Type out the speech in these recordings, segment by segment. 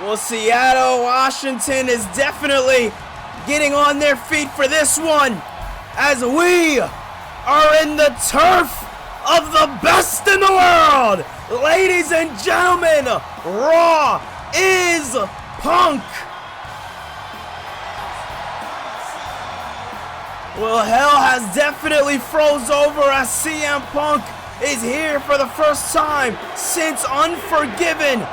Well, Seattle, Washington is definitely getting on their feet for this one, as we are in the turf of the best in the world. Ladies and gentlemen, Raw is Punk. Well, hell has definitely froze over as CM Punk is here for the first time since Unforgiven.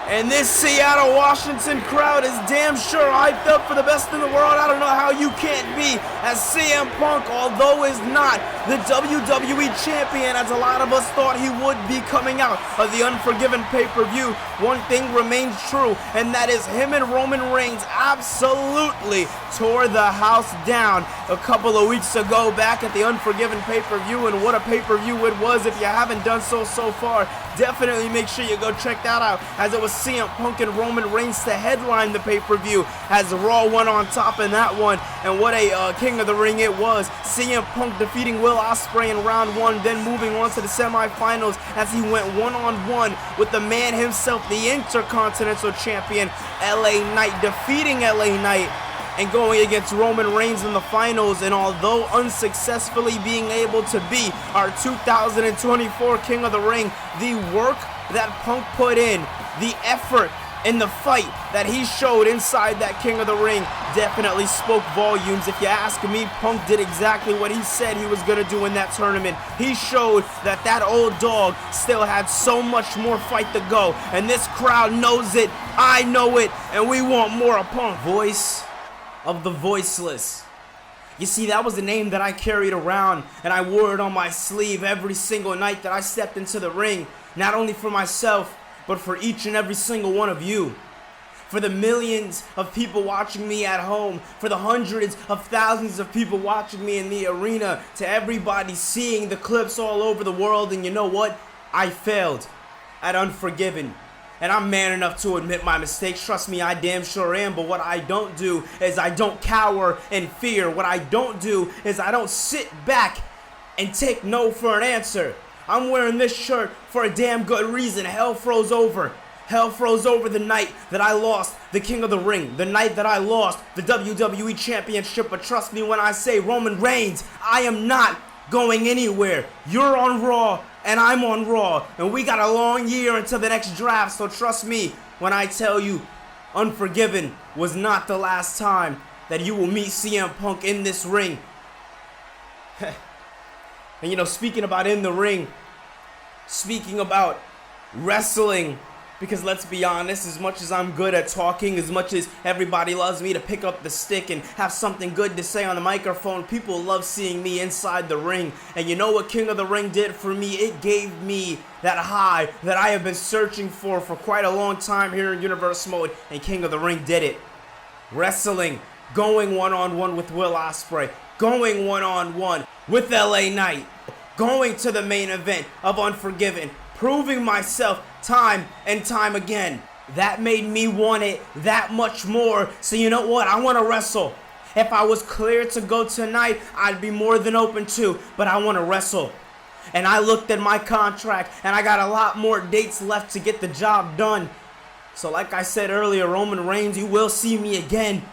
And this Seattle, Washington crowd is damn sure hyped up for the best in the world. I don't know how you can't be, as CM Punk, although is not the WWE champion, as a lot of us thought he would be coming out of the Unforgiven pay-per-view, one thing remains true, and that is him and Roman Reigns absolutely tore the house down a couple of weeks ago back at the Unforgiven pay-per-view. And what a pay-per-view it was. If you haven't done so far, definitely make sure you go check that out, as it was CM Punk and Roman Reigns to headline the pay-per-view, as Raw went on top in that one. And what a King of the Ring it was. CM Punk defeating Will Ospreay in round one, then moving on to the semifinals as he went one-on-one with the man himself, the Intercontinental Champion, LA Knight, defeating LA Knight and going against Roman Reigns in the finals. And although unsuccessfully being able to be our 2024 King of the Ring, the work that Punk put in, the effort in the fight that he showed inside that King of the Ring definitely spoke volumes. If you ask me, Punk did exactly what he said he was going to do in that tournament. He showed that that old dog still had so much more fight to go, and this crowd knows it, I know it, and we want more of Punk. Voice of the voiceless. You see, that was the name that I carried around, and I wore it on my sleeve every single night that I stepped into the ring, not only for myself, but for each and every single one of you. For the millions of people watching me at home, for the hundreds of thousands of people watching me in the arena, to everybody seeing the clips all over the world. And you know what? I failed at Unforgiven. And I'm man enough to admit my mistakes. Trust me, I damn sure am. But what I don't do is I don't cower in fear. What I don't do is I don't sit back and take no for an answer. I'm wearing this shirt for a damn good reason. Hell froze over. Hell froze over the night that I lost the King of the Ring. The night that I lost the WWE Championship. But trust me when I say, Roman Reigns, I am not going anywhere. You're on Raw and I'm on Raw. And we got a long year until the next draft. So trust me when I tell you, Unforgiven was not the last time that you will meet CM Punk in this ring. And you know, speaking about in the ring, speaking about wrestling, because let's be honest, as much as I'm good at talking, as much as everybody loves me to pick up the stick and have something good to say on the microphone, people love seeing me inside the ring. And you know what King of the Ring did for me? It gave me that high that I have been searching for quite a long time here in Universe Mode, and King of the Ring did it. Wrestling, going one-on-one with Will Ospreay, going one-on-one with LA Knight, going to the main event of Unforgiven, proving myself time and time again. That made me want it that much more. So you know what? I want to wrestle. If I was clear to go tonight, I'd be more than open to, but I want to wrestle. And I looked at my contract, and I got a lot more dates left to get the job done. So like I said earlier, Roman Reigns, you will see me again.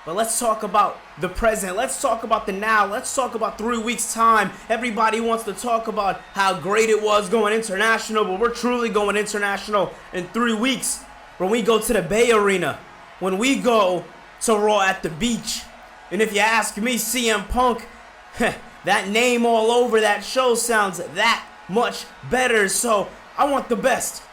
But let's talk about the present. Let's talk about the now. Let's talk about 3 weeks' time. Everybody wants to talk about how great it was going international, but we're truly going international in 3 weeks when we go to the Bay Arena, when we go to Raw at the Beach. And if you ask me, CM Punk, that name all over that show sounds that much better. So I want the best.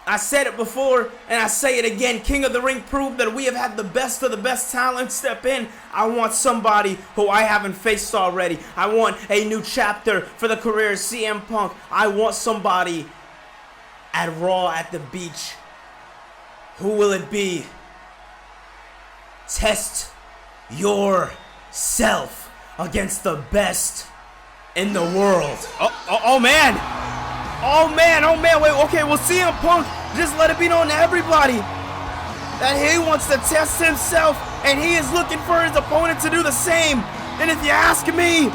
I said it before, and I say it again. King of the Ring proved that we have had the best of the best talent step in. I want somebody who I haven't faced already. I want a new chapter for the career of CM Punk. I want somebody at Raw at the Beach. Who will it be? Test yourself against the best in the world. Oh man! Oh man, wait, okay, well CM Punk just let it be known to everybody that he wants to test himself and he is looking for his opponent to do the same. And if you ask me,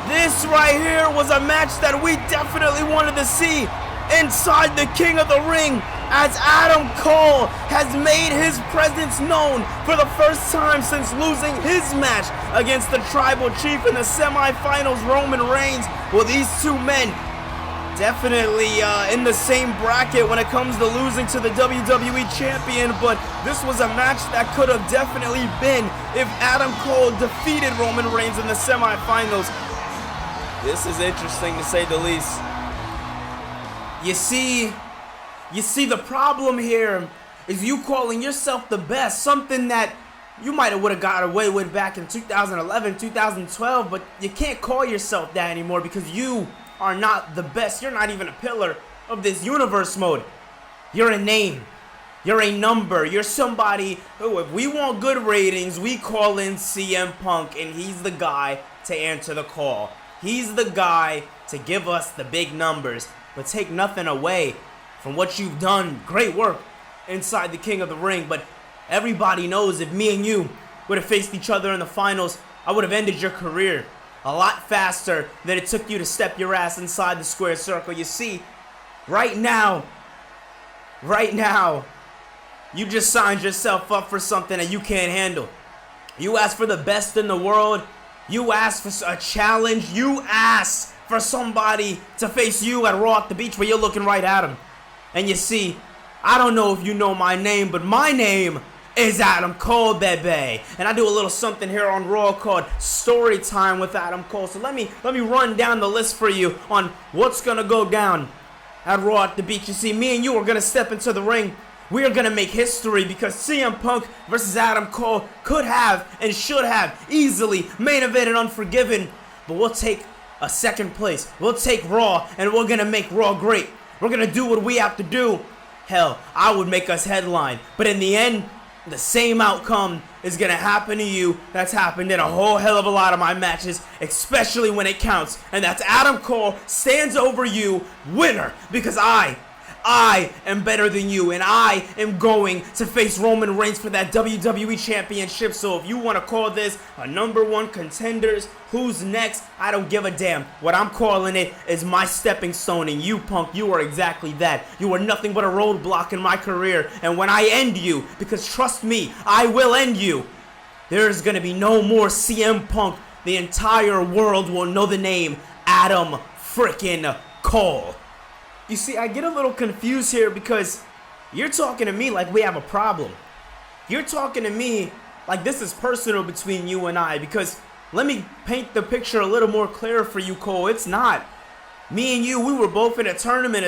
this right here was a match that we definitely wanted to see. inside the King of the Ring, as Adam Cole has made his presence known for the first time since losing his match against the Tribal Chief in the semifinals, Roman Reigns. Well, these two men definitely in the same bracket when it comes to losing to the WWE Champion, but this was a match that could have definitely been if Adam Cole defeated Roman Reigns in the semifinals. This is interesting to say the least. You see, the problem here is you calling yourself the best, something that you might have would have got away with back in 2011, 2012, but you can't call yourself that anymore because you are not the best. You're not even a pillar of this universe mode. You're a name. You're a number. You're somebody who, if we want good ratings, we call in CM Punk, and he's the guy to answer the call. He's the guy to give us the big numbers, but take nothing away from what you've done. Great work inside the King of the Ring, but everybody knows if me and you would have faced each other in the finals, I would have ended your career a lot faster than it took you to step your ass inside the square circle. You see, right now, you just signed yourself up for something that you can't handle. You asked for the best in the world. You asked for a challenge. You asked for somebody to face you at Raw at the Beach where you're looking right at him. And you see, I don't know if you know my name, but my name is Adam Cole, baby. And I do a little something here on Raw called Story Time with Adam Cole. So let me run down the list for you on what's gonna go down at Raw at the Beach. You see, me and you are gonna step into the ring. We are gonna make history because CM Punk versus Adam Cole could have and should have easily main evented Unforgiven. But we'll take a second place. We'll take Raw and we're gonna make Raw great. We're gonna do what we have to do. Hell, I would make us headline. But in the end, the same outcome is gonna happen to you that's happened in a whole hell of a lot of my matches, especially when it counts. And that's Adam Cole stands over you, winner, because I am better than you, and I am going to face Roman Reigns for that WWE Championship. So if you want to call this a #1 contenders, who's next, I don't give a damn. What I'm calling it is my stepping stone, and you, Punk, you are exactly that. You are nothing but a roadblock in my career, and when I end you, because trust me, I will end you, there's going to be no more CM Punk. The entire world will know the name Adam frickin' Cole. You see, I get a little confused here because you're talking to me like we have a problem. You're talking to me like this is personal between you and I, because let me paint the picture a little more clear for you, Cole. It's not. Me and you, we were both in a tournament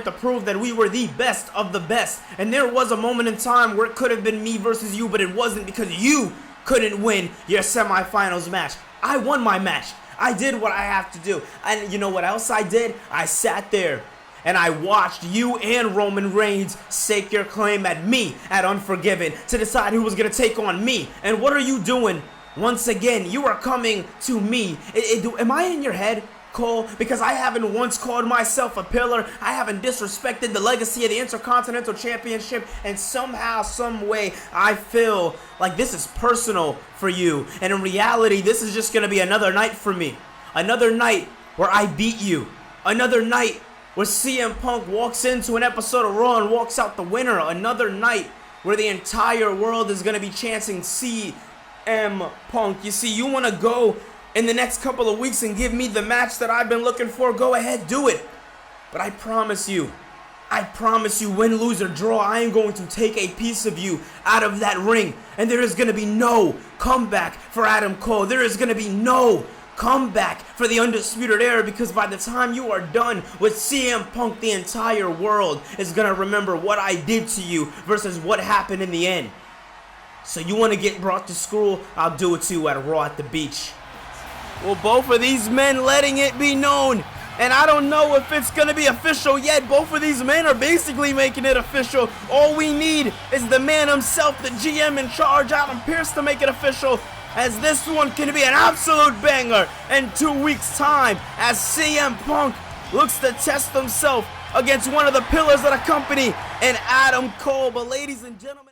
to prove that we were the best of the best. And there was a moment in time where it could have been me versus you, but it wasn't because you couldn't win your semifinals match. I won my match. I did what I have to do. And you know what else I did? I sat there and I watched you and Roman Reigns stake your claim at me at Unforgiven to decide who was going to take on me. And what are you doing? Once again, you are coming to me. Am I in your head, Cole? Because I haven't once called myself a pillar. I haven't disrespected the legacy of the Intercontinental Championship. And somehow, some way, I feel like this is personal for you. And in reality, this is just going to be another night for me. Another night where I beat you. Another night where CM Punk walks into an episode of Raw and walks out the winner. Another night where the entire world is going to be chanting CM Punk. You see, you want to go in the next couple of weeks and give me the match that I've been looking for, go ahead, do it. But I promise you, win, lose, or draw, I am going to take a piece of you out of that ring. And there is going to be no comeback for Adam Cole. There is going to be no comeback for the Undisputed Era, because by the time you are done with CM Punk, the entire world is going to remember what I did to you versus what happened in the end. So you want to get brought to school? I'll do it to you at Raw at the Beach. Well, both of these men letting it be known, and I don't know if it's going to be official yet. Both of these men are basically making it official. All we need is the man himself, the GM in charge, Adam Pearce, to make it official, as this one can be an absolute banger in 2 weeks' time, as CM Punk looks to test himself against one of the pillars of the company in Adam Cole. But ladies and gentlemen,